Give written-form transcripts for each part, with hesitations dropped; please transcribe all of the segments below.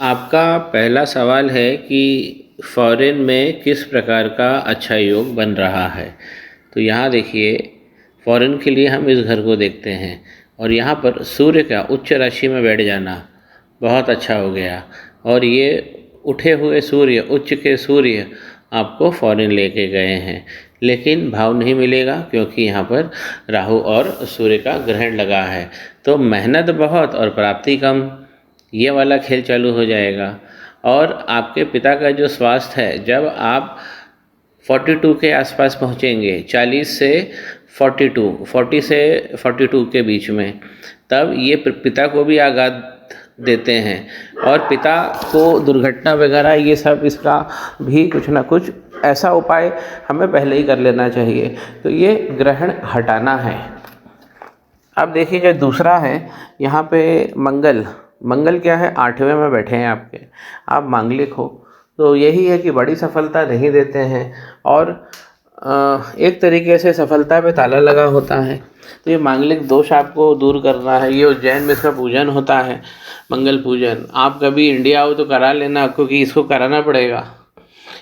आपका पहला सवाल है कि फॉरेन में किस प्रकार का अच्छा योग बन रहा है। तो यहाँ देखिए, फॉरेन के लिए हम इस घर को देखते हैं और यहाँ पर सूर्य का उच्च राशि में बैठ जाना बहुत अच्छा हो गया। और ये उठे हुए सूर्य, उच्च के सूर्य आपको फॉरेन लेके गए हैं, लेकिन भाव नहीं मिलेगा क्योंकि यहाँ पर राहु और सूर्य का ग्रहण लगा है। तो मेहनत बहुत और प्राप्ति कम, ये वाला खेल चालू हो जाएगा। और आपके पिता का जो स्वास्थ्य है, जब आप 42 के आसपास पहुँचेंगे, 40 से 42, 40 से 42 के बीच में, तब ये पिता को भी आघात देते हैं और पिता को दुर्घटना वगैरह ये सब, इसका भी कुछ ना कुछ ऐसा उपाय हमें पहले ही कर लेना चाहिए। तो ये ग्रहण हटाना है। अब देखिए, जो दूसरा है यहाँ पे मंगल क्या है, 8वें में बैठे हैं आपके, आप मांगलिक हो, तो यही है कि बड़ी सफलता नहीं देते हैं और एक तरीके से सफलता पे ताला लगा होता है। तो ये मांगलिक दोष आपको दूर करना है। ये उज्जैन में इसका पूजन होता है, मंगल पूजन। आप कभी इंडिया आओ तो करा लेना, क्योंकि इसको कराना पड़ेगा।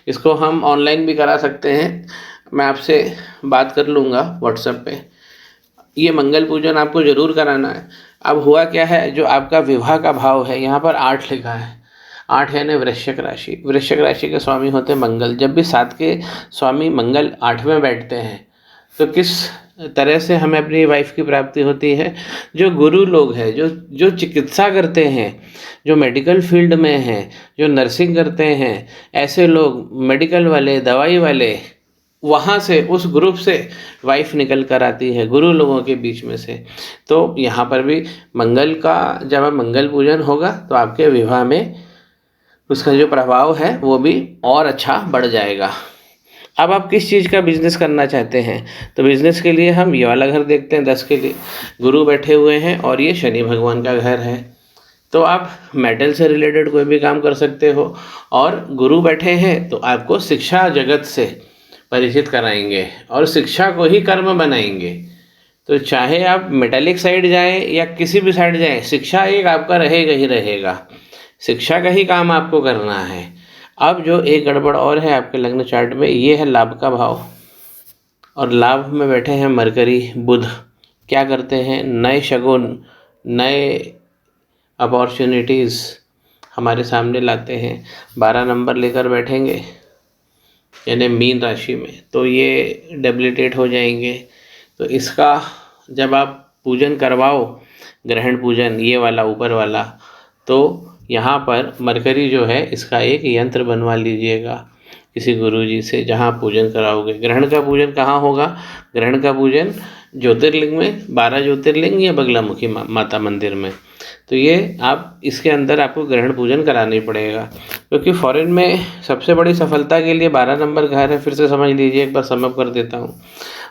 इसको हम ऑनलाइन भी करा सकते हैं, मैं आपसे बात कर लूँगा व्हाट्सएप पे। ये मंगल पूजन आपको ज़रूर कराना है। अब हुआ क्या है, जो आपका विवाह का भाव है यहाँ पर 8 लिखा है। 8 यानी वृश्चिक राशि। वृश्चिक राशि के स्वामी होते हैं मंगल। जब भी 7 के स्वामी मंगल 8वें बैठते हैं तो किस तरह से हमें अपनी वाइफ की प्राप्ति होती है। जो गुरु लोग हैं, जो चिकित्सा करते हैं, जो मेडिकल फील्ड में हैं, जो नर्सिंग करते हैं, ऐसे लोग, मेडिकल वाले, दवाई वाले, वहाँ से, उस ग्रुप से वाइफ निकल कर आती है, गुरु लोगों के बीच में से। तो यहाँ पर भी मंगल का जब मंगल पूजन होगा तो आपके विवाह में उसका जो प्रभाव है वो भी और अच्छा बढ़ जाएगा। अब आप किस चीज़ का बिजनेस करना चाहते हैं, तो बिजनेस के लिए हम ये वाला घर देखते हैं 10 के लिए। गुरु बैठे हुए हैं और ये शनि भगवान का घर है। तो आप मेटल से रिलेटेड कोई भी काम कर सकते हो। और गुरु बैठे हैं तो आपको शिक्षा जगत से परिचित कराएंगे और शिक्षा को ही कर्म बनाएंगे। तो चाहे आप मेटालिक साइड जाएं या किसी भी साइड जाएं, शिक्षा एक आपका रहेगा ही रहेगा। शिक्षा का ही काम आपको करना है। अब जो एक गड़बड़ और है आपके लग्न चार्ट में, ये है लाभ का भाव। और लाभ में बैठे हैं मरकरी, बुध। क्या करते हैं, नए शगुन, नए अपॉर्चुनिटीज़ हमारे सामने लाते हैं। 12 नंबर लेकर बैठेंगे यानी मीन राशि में, तो ये डेबिलिटेट हो जाएंगे। तो इसका जब आप पूजन करवाओ, ग्रहण पूजन ये वाला ऊपर वाला, तो यहाँ पर मरकरी जो है इसका एक यंत्र बनवा लीजिएगा किसी गुरुजी से, जहाँ पूजन कराओगे। ग्रहण का पूजन कहाँ होगा, ग्रहण का पूजन ज्योतिर्लिंग में, 12 ज्योतिर्लिंग या बगलामुखी माता मंदिर में। तो ये आप, इसके अंदर आपको ग्रहण पूजन कराना ही पड़ेगा, क्योंकि फॉरेन में सबसे बड़ी सफलता के लिए 12 नंबर घर है। फिर से समझ लीजिए, एक बार समअप कर देता हूँ।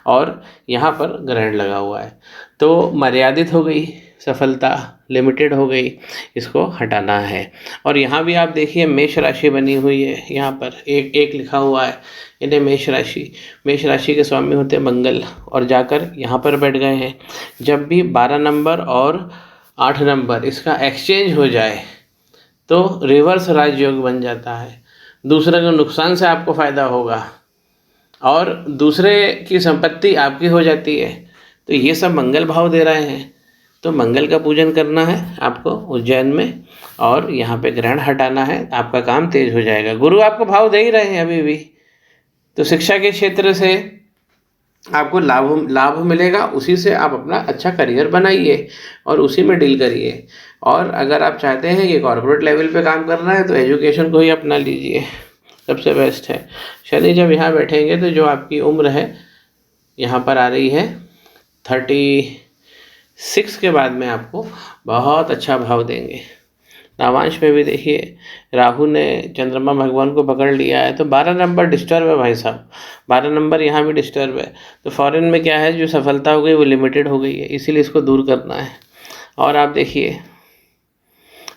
और यहाँ पर ग्रहण लगा हुआ है, तो मर्यादित हो गई सफलता, लिमिटेड हो गई, इसको हटाना है। और यहाँ भी आप देखिए, मेष राशि बनी हुई है, यहाँ पर एक लिखा हुआ है, इन्हें मेष राशि। मेष राशि के स्वामी होते हैं मंगल, और जाकर यहाँ पर बैठ गए हैं। जब भी 12 नंबर और 8 नंबर इसका एक्सचेंज हो जाए तो रिवर्स राजयोग बन जाता है। दूसरे के नुकसान से आपको फ़ायदा होगा और दूसरे की संपत्ति आपकी हो जाती है। तो ये सब मंगल भाव दे रहे हैं। तो मंगल का पूजन करना है आपको उज्जैन में, और यहाँ पे ग्रहण हटाना है, आपका काम तेज हो जाएगा। गुरु आपको भाव दे ही रहे हैं अभी भी, तो शिक्षा के क्षेत्र से आपको लाभ मिलेगा। उसी से आप अपना अच्छा करियर बनाइए और उसी में डील करिए। और अगर आप चाहते हैं कि कॉर्पोरेट लेवल पे काम करना है तो एजुकेशन को ही अपना लीजिए, सबसे बेस्ट है। शनि जब यहाँ बैठेंगे तो जो आपकी उम्र है यहाँ पर आ रही है 36 के बाद में आपको बहुत अच्छा भाव देंगे। नामांश में भी देखिए, राहु ने चंद्रमा भगवान को पकड़ लिया है, तो 12 नंबर डिस्टर्ब है भाई साहब। 12 नंबर यहाँ भी डिस्टर्ब है। तो फॉरेन में क्या है, जो सफलता हो गई वो लिमिटेड हो गई है, इसीलिए इसको दूर करना है। और आप देखिए,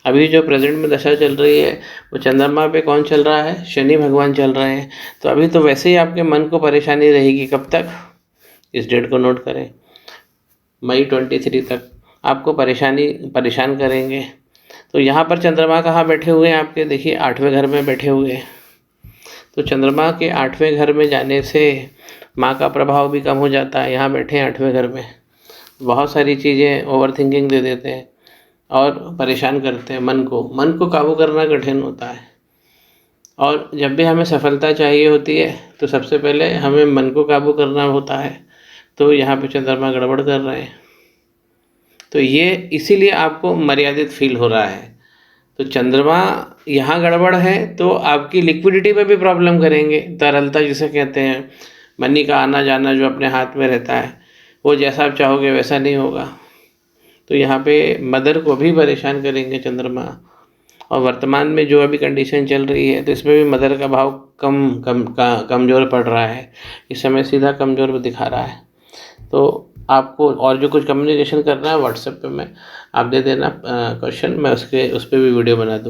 अभी जो प्रेजेंट में दशा चल रही है वो चंद्रमा पे कौन चल रहा है, शनि भगवान चल रहे हैं। तो अभी तो वैसे ही आपके मन को परेशानी रहेगी। कब तक, इस डेट को नोट करें, मई 23 तक आपको परेशान करेंगे। तो यहाँ पर चंद्रमा कहाँ बैठे हुए हैं आपके, देखिए 8वें घर में बैठे हुए हैं। तो चंद्रमा के 8वें घर में जाने से माँ का प्रभाव भी कम हो जाता है। यहाँ बैठे हैं 8वें घर में, बहुत सारी चीज़ें ओवर थिंकिंग दे देते हैं और परेशान करते हैं मन को काबू करना कठिन होता है। और जब भी हमें सफलता चाहिए होती है तो सबसे पहले हमें मन को काबू करना होता है। तो यहाँ पे चंद्रमा गड़बड़ कर रहे हैं, तो ये इसीलिए आपको मर्यादित फील हो रहा है। तो चंद्रमा यहाँ गड़बड़ है तो आपकी लिक्विडिटी में भी प्रॉब्लम करेंगे, तरलता जिसे कहते हैं, मनी का आना जाना जो अपने हाथ में रहता है वो जैसा आप चाहोगे वैसा नहीं होगा। तो यहाँ पे मदर को भी परेशान करेंगे चंद्रमा। और वर्तमान में जो अभी कंडीशन चल रही है तो इसमें भी मदर का भाव कमज़ोर पड़ रहा है, इस समय सीधा कमज़ोर दिखा रहा है। तो आपको और जो कुछ कम्युनिकेशन करना है व्हाट्सएप पे मैं आप दे देना क्वेश्चन, मैं उस पर भी वीडियो बना दूँगा।